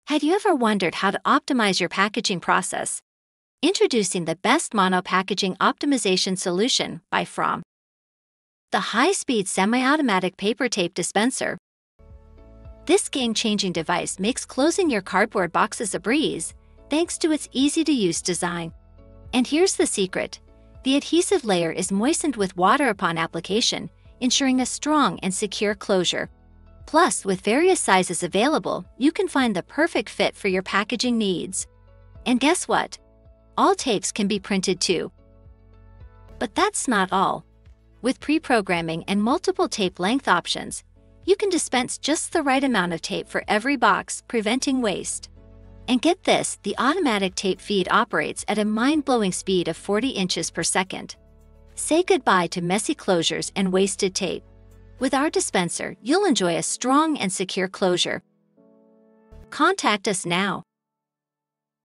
Had you ever wondered how to optimize your packaging process? Introducing the best mono packaging optimization solution by From. The high-speed semi-automatic paper tape dispenser. This game-changing device makes closing your cardboard boxes a breeze, thanks to its easy-to-use design. And here's the secret. The adhesive layer is moistened with water upon application, ensuring a strong and secure closure. Plus, with various sizes available, you can find the perfect fit for your packaging needs. And guess what? All tapes can be printed too. But that's not all. With pre-programming and multiple tape length options, you can dispense just the right amount of tape for every box, preventing waste. And get this, the automatic tape feed operates at a mind-blowing speed of 40 inches per second. Say goodbye to messy closures and wasted tape. With our dispenser, you'll enjoy a strong and secure closure. Contact us now.